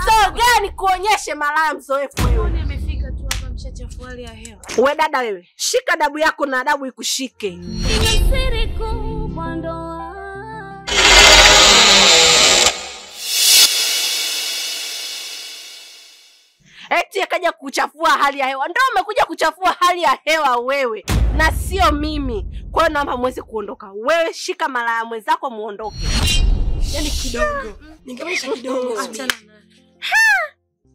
So gani kuonyeshe malaya mzoefu wewe? Mbona amefika tu hapa mshachafua hali ya hewa? Wewe dada wewe, shika adabu yako na adabu ikushike. Ina siri kubwa ndoa. Eti akaja kuchafua hali ya hewa. Ndio umekuja kuchafua hali ya hewa wewe, na sio mimi. Kwa hiyo naomba muweze kuondoka. Wewe shika malaya mwenzako muondoke. Yaani kidogo. Ningemaanisha kidogo. Achana naye.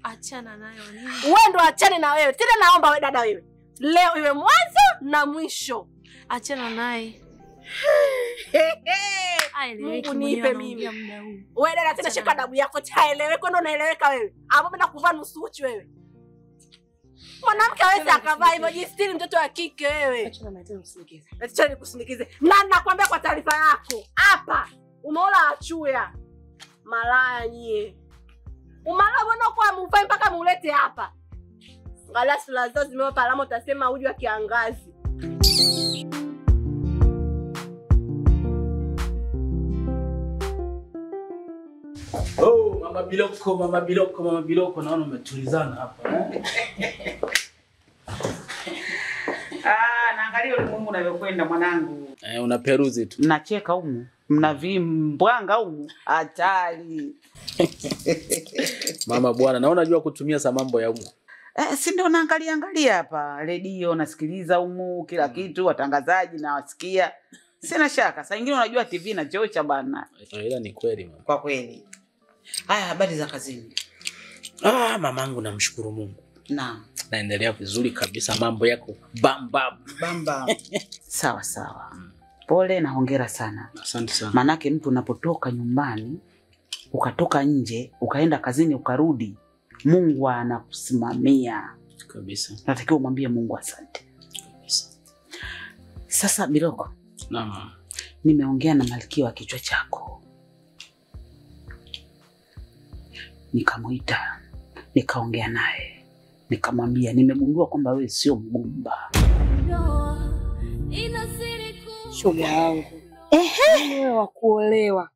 Achana naye nini? Wewe ndo achane na wewe. Tena naomba wewe dada wewe, leo iwe mwanzo na mwisho. Achana naye. Mungu nipe mimi. Wewe dada tena shika adabu yako, taeleweka ndo naeleweka wewe. Hapo mimi nakuvaa nusu uchi wewe. Mwanamke hawezi akavaa hivyo, jistiri mtoto wa kike wewe. Achana na tena usindikize. Acha nikusindikize. Na nakwambia kwa taarifa yako, hapa umeola achuya. Malaya nyie. Umalaya mbona kwa mfai mpaka mulete hapa? Ngala sura zao zimeopa alama, utasema uji wa kiangazi. Oh, mama Biloko, naona umetulizana hapa. Naangalia ulimwengu unavyokwenda mwanangu. Unaperuzi tu. Mnacheka humu, mnavimbwanga humu, hatari. Mama bwana, na unajua kutumia sa mambo ya humu. Si ndio naangalia hapa, redio nasikiliza humu, kila kitu, watangazaji na wasikia. Sina shaka, saa nyingine unajua TV na chocha bana. Ila ni kweli mama. Kwa kweli. Haya, habari za kazini? Mamangu namshukuru Mungu. Naam. Naendelea vizuri kabisa, mambo yako bamba. Sawa. Pole na hongera sana. Asante sana. Manake mtu unapotoka nyumbani, ukatoka nje, ukaenda kazini ukarudi, Mungu anakusimamia. Kabisa. Natakiwa umwambie Mungu asante. Kabisa. Sasa Biloko. Naam. Nimeongea na malkia wa kichwa chako. Nikamuita, nikaongea naye. Nikamwambia nimegundua kwamba wewe sio mgumba. Shoga yangu. Wewe wa kuolewa.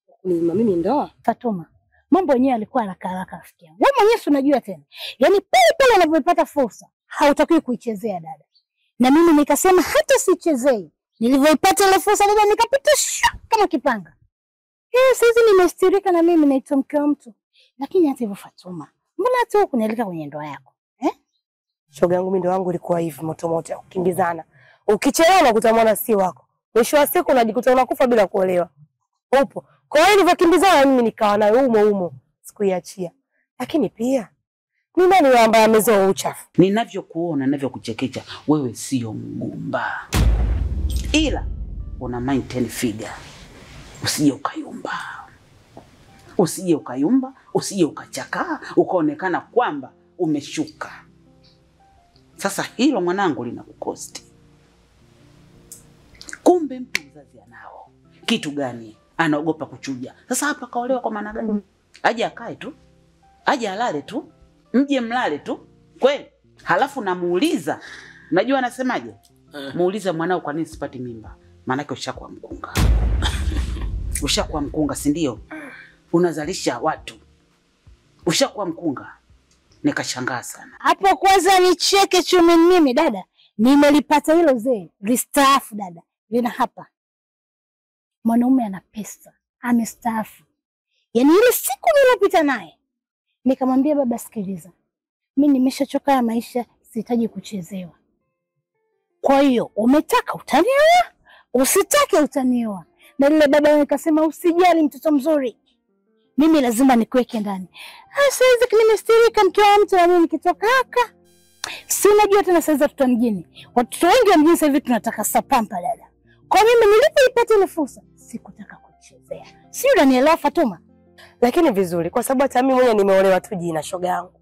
Kunima mimi ndoa? Fatuma, mambo yenyewe alikuwa haraka rafiki yangu. Wewe mwenyewe unajua tena. Yaani pale unapopata fursa, hautakiwi kuichezea dada. Na mimi nikasema hata sichezei. Nilivyoipata ile fursa dada nikapita kama kipanga. Sasa nimestirika na mimi naitwa mke wa mtu. Lakini hata hivyo Fatuma, mbona tu kunieleka kwenye ndoa yako? Shoga yangu mimi ndoa yangu ilikuwa hivi moto ya kukimbizana. Ukichelewa unakuta mwana si wako. Mwisho wa siku unajikuta unakufa bila kuolewa. Upo. Kwa hiyo nilivyokimbizana mimi nikawa nayo umo sikuiachia. Lakini pia ni nani ambaye amezoa uchafu? Ninavyokuona, ninavyokuchekecha, wewe sio mgumba. Ila una maintain figure. Usije ukayumba, usije ukachakaa, ukaonekana kwamba umeshuka. Sasa hilo mwanangu linakukosti. Kumbe mtu mzazi anao. Kitu gani? Anaogopa kuchuja. Sasa hapa kaolewa kwa maana gani? Aje akae tu. Aje alale tu. Mje mlale tu. Kweli? Halafu namuuliza. Unajua anasemaje? Muulize mwanao kwa nini sipati mimba. Maana yake ushakuwa mkunga. Ushakuwa mkunga, si ndio? Unazalisha watu. Ushakuwa mkunga. Nikashangaa sana. Hapo kwanza nicheke chumi mimi dada. Nimelipata hilo zee. Restaafu dada. Lina hapa. Mwanaume ana pesa. Amestaafu. Yaani ile siku nilipita naye. Nikamwambia baba sikiliza. Mimi nimeshachoka ya maisha, sihitaji kuchezewa. Kwa hiyo umetaka utanioa, usitake utanioa. Na yule baba nikasema usijali mtoto mzuri. Mimi lazima nikuweke ndani. Sasa hizi nimestirika mke wa mtu na mimi nikitoka haka. Si unajua tena sasa tuta mjini. Watoto wengi wa mjini sasa hivi tunataka sapampa dada. Kwa mimi nilipoipata ile fursa, sikutaka kuchezea. Si unanielewa Fatuma? Lakini vizuri kwa sababu hata mimi mwenyewe nimeolewa tu jina shoga yangu.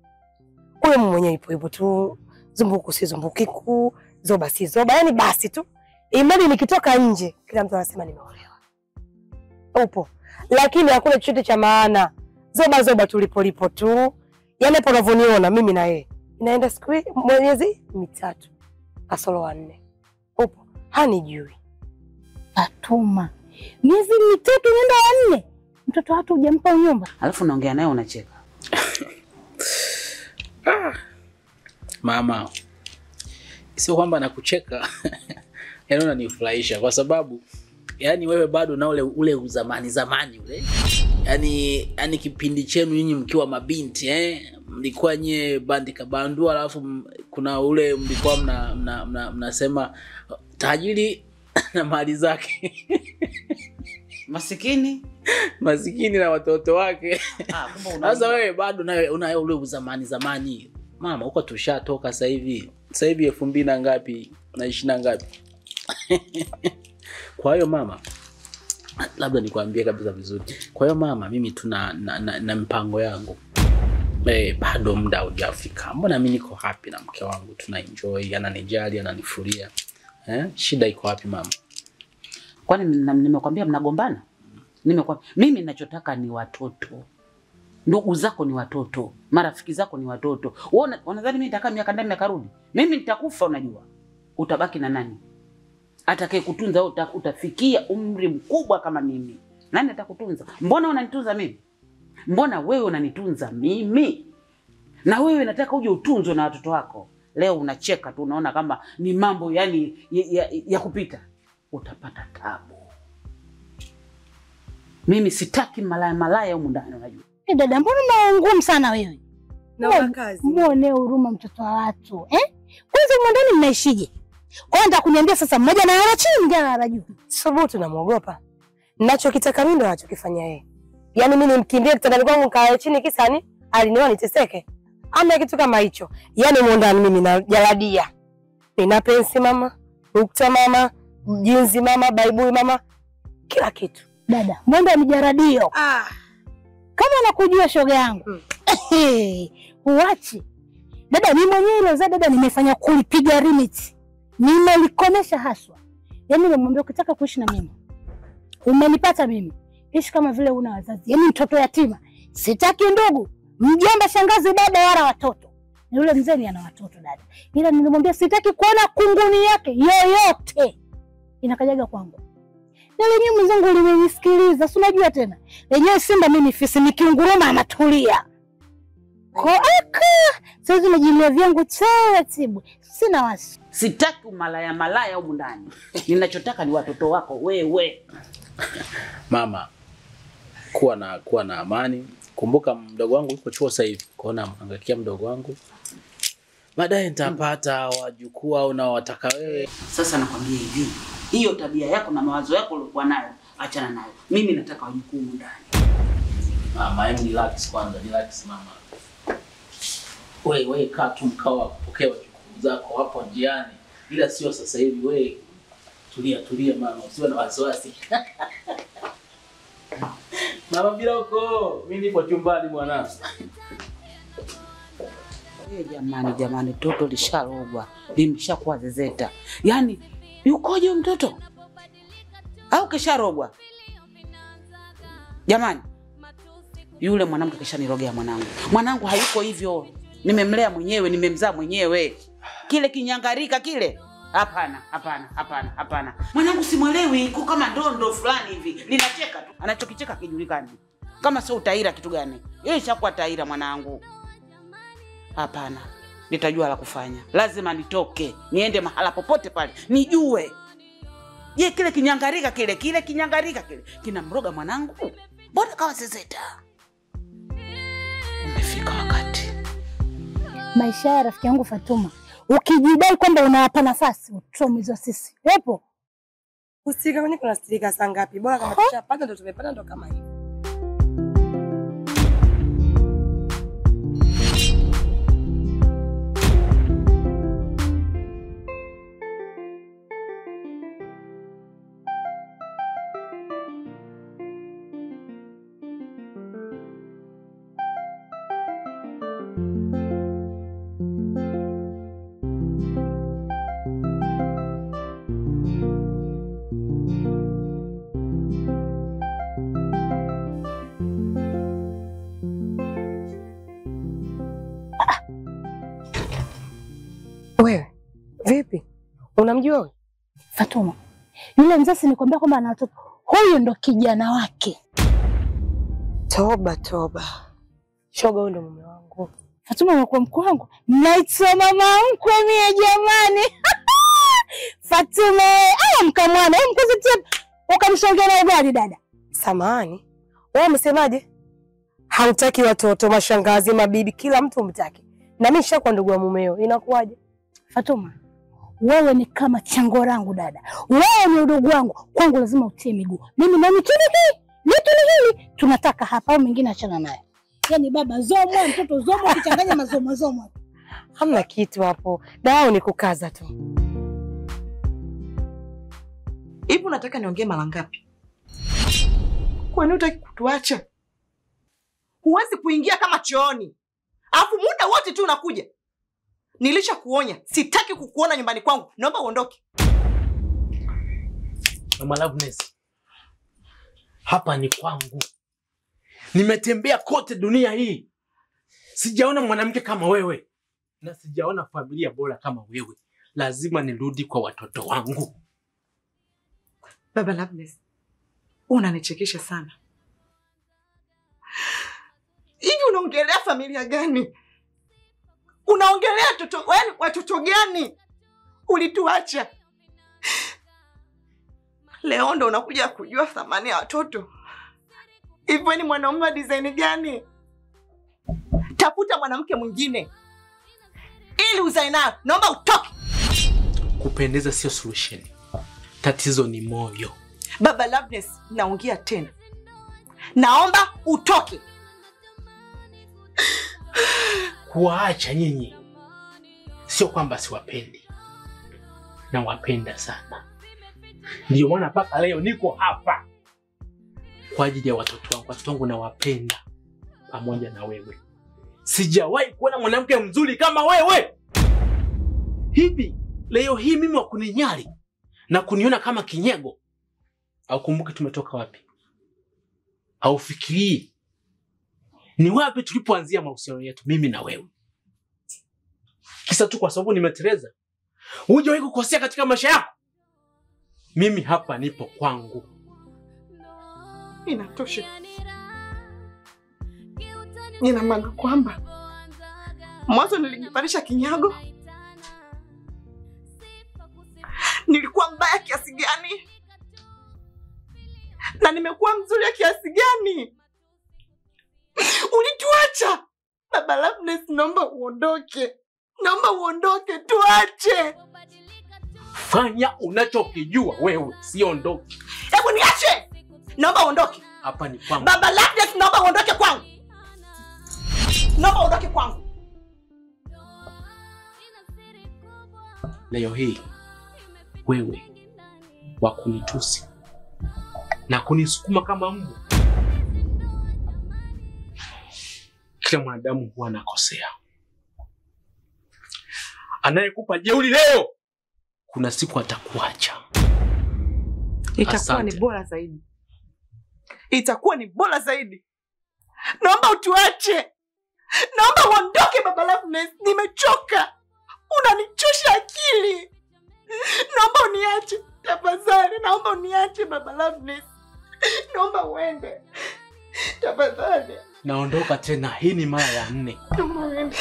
Huyo mwenyewe ipo tu, zumbuku si zumbukiku, zoba si zoba, yani basi tu. Imani nikitoka nje, kila mtu anasema nimeolewa. Upo. Lakini hakuna chochote cha maana. Zoba tulipo tu. Yaani hapo unavyoniona mimi na yeye. Inaenda siku miezi 3 kasoro 4. Upo. Hanijui. Fatuma. Miezi 3 nenda 4. Mtoto watu hujampa unyumba. Alafu naongea naye unacheka. Mama, sio kwamba nakucheka. Yaani unanifurahisha kwa sababu yani wewe bado na ule zamani ule. Yaani kipindi chenu nyinyi mkiwa mabinti mlikuwa nye bandika bandua, alafu kuna ule mlikuwa mnasema tajiri na mali zake. Masikini na watoto wake. Sasa wewe bado nawe una ule zamani. Mama, uko tushatoka sasa hivi 2000 na ngapi na 20 na ngapi? Kwa hiyo mama, labda nikwambie kabisa vizuri. Kwa hiyo mama, mimi tuna na mpango yangu. Bado muda hujafika. Mbona mimi niko happy na mke wangu, tuna enjoy, ananijali, ananifuria. Shida iko wapi mama? Kwani nimekwambia mnagombana? Nimekwambia mimi ninachotaka ni watoto. Ndugu zako ni watoto, marafiki zako ni watoto. Wewe unadhani mimi nitakaa miaka ndani miaka rudi? Mimi nitakufa unajua. Utabaki na nani? Atakaye kutunza utafikia umri mkubwa kama mimi. Nani atakutunza? Mbona unanitunza mimi? Mbona wewe unanitunza mimi? Na wewe nataka uje utunzwe na watoto wako. Leo unacheka tu, unaona kama ni mambo yani ya kupita. Utapata tabu. Mimi sitaki malaya huko ndani unajua. Dada, mbona unaongum sana wewe? Na wakazi. Muone huruma mtoto wa watu. Kwanza mwandani mnaishije? Kwanza kuniambia sasa mmoja na ana chini mwingine ana juu. Subutu namuogopa. Ninachokitaka mimi ndo anachokifanya yeye. Yaani mimi nimkimbie kitandani kwangu kae chini kisa ni aliniona niteseke. Ama kitu kama hicho. Yaani mwandani mimi na jaladia. Nina pensi mama, ukta mama, jinzi mama, baibui mama, kila kitu. Dada, mwenda ni jaradio. Kama nakujua shoga yangu. Uachi. Dada, mimi mwenyewe ile dada nimefanya kulipiga limit. Nimelikomesha haswa. Yaani nimemwambia ukitaka kuishi na mimi, umenipata mimi, ishi kama vile una wazazi. Yaani mtoto yatima. Sitaki ndugu, mjomba, shangazi, dada wala watoto. Na yule mzee ni ana watoto dada. Ila nilimwambia sitaki kuona kunguni yake yoyote inakajaga kwangu. Na lenyewe mzangu limenisikiliza, si unajua tena. Lenyewe simba mimi fisi nikiunguruma anatulia. Kwa sasa najilia vyangu taratibu. Sina wasi. Sitaki malaya huko ndani. Ninachotaka ni watoto wako wewe. Mama, kuwa na amani. Kumbuka mdogo wangu yuko chuo sasa hivi. Kuona mangaikia mdogo wangu. Baadaye nitapata wajukuu au na wataka wewe. Sasa nakwambia hivi, hiyo tabia yako na mawazo yako ulikuwa nayo, achana nayo. Mimi nataka wajukuu ndani. Mama, hebu relax kwanza, relax mama. Wewe kaa tu mkao wa kupokea wajukuu zako hapo njiani. Ila sio sasa hivi, wewe tulia mama, usiwe na wasiwasi. Mama Biloko, mimi nipo chumbani mwanangu. Jamani, toto lisharogwa, limeshakuwa zezeta. Yaani, yukoje mtoto? Au kisharogwa? Jamani, yule mwanamke kishanirogea mwanangu. Mwanangu hayuko hivyo. Nimemlea mwenyewe, nimemzaa mwenyewe. Kile kinyangarika kile. Hapana. Mwanangu simuelewi, iko kama ndondo fulani hivi. Linacheka tu. Anachokicheka kijulikani. Kama sio utaira kitu gani? Yeye ishakuwa taira mwanangu. Hapana. Nitajua la kufanya. Lazima nitoke, niende mahala popote pale. Nijue. Je, kile kinyangarika kile kinamroga mwanangu? Mbona kawa zezeta? Umefika wakati. Maisha ya rafiki yangu Fatuma, ukijidai kwamba unawapa nafasi, utomizwa sisi. Wepo? Usika mimi kuna stirika saa ngapi? Bora kama tushapata ndo tumepata ndo kama hivi. Wewe, vipi? Unamjua wewe? Fatuma, yule mzazi nikwambia kwamba ana watoto. Huyu ndo kijana wake. Toba toba. Shoga huyo ndo mume wangu. Fatuma umekuwa mkwe wangu. Naitwa mama mkwe mie jamani. Fatuma, mkamwana, mkozi tip. Ukamshongea na ugali dada. Samahani. Wewe umesemaje? Hautaki watoto, mashangazi, mabibi, kila mtu umtaki. Na mimi nishakuwa ndugu wa mumeo. Inakuwaje? Fatuma, wewe ni kama chango langu dada. Wewe ni udugu wangu. Kwangu lazima utie miguu. Mimi na mituni hili tunataka hapa au mwingine achana naye. Yaani baba zomo, mtoto zomo, ukichanganya mazomo. Hamna kitu hapo. Dao ni kukaza tu. Hivi unataka niongee mara ngapi? Kwa nini unataka kutuacha? Huwezi kuingia kama chooni. Alafu muda wote tu unakuja. Nilisha kuonya, sitaki kukuona nyumbani kwangu. Naomba uondoke. Mama Loveness, hapa ni kwangu. Nimetembea kote dunia hii. Sijaona mwanamke kama wewe. Na sijaona familia bora kama wewe. Lazima nirudi kwa watoto wangu. Baba Loveness, unanichekesha sana. Hivi unaongelea familia gani? Unaongelea watoto gani? Ulituacha. Leo ndo unakuja kujua thamani ya watoto. Hivyo ni mwanaume wa design gani? Tafuta mwanamke mwingine ili uzae naye. Naomba utoke. Kupendeza sio solution. Tatizo ni moyo. Baba Loveness, naongea tena. Naomba utoke. Kuwaacha nyinyi sio kwamba siwapendi. Nawapenda sana. Ndio maana mpaka leo niko hapa. Kwa ajili ya watoto wangu. Watoto wangu nawapenda pamoja na wewe. Sijawahi kuona mwanamke mzuri kama wewe. Hivi leo hii mimi wa kuninyali na kuniona kama kinyego. Au kumbuke tumetoka wapi? Au fikirii ni wapi tulipoanzia mahusiano yetu mimi na wewe? Kisa tu kwa sababu nimeteleza. Hujawahi kukosea katika maisha yako. Mimi hapa nipo kwangu. Inatosha. Nina maana kwamba mwanzo nilijipandisha kinyago. Nilikuwa mbaya kiasi gani? Na nimekuwa mzuri kiasi gani? Ulituacha. Baba Loveness, naomba uondoke. Naomba uondoke, tuache. Fanya unachokijua wewe, siondoke. Hebu niache. Naomba uondoke. Hapa ni kwangu. Baba Loveness, naomba uondoke kwangu. Naomba uondoke kwangu. Leo hii wewe wa kunitusi na kunisukuma kama mbwa. Kila mwanadamu huwa anakosea. Anayekupa jeuri leo, kuna siku atakuacha. Itakuwa ni bora zaidi. Itakuwa ni bora zaidi. Naomba utuache. Naomba uondoke Baba Loveness. Nimechoka. Unanichosha akili. Naomba uniache. Tafadhali, naomba uniache Baba Loveness. Naomba uende. Tafadhali. Naondoka tena, hii ni mara ya 4. Naomba uende.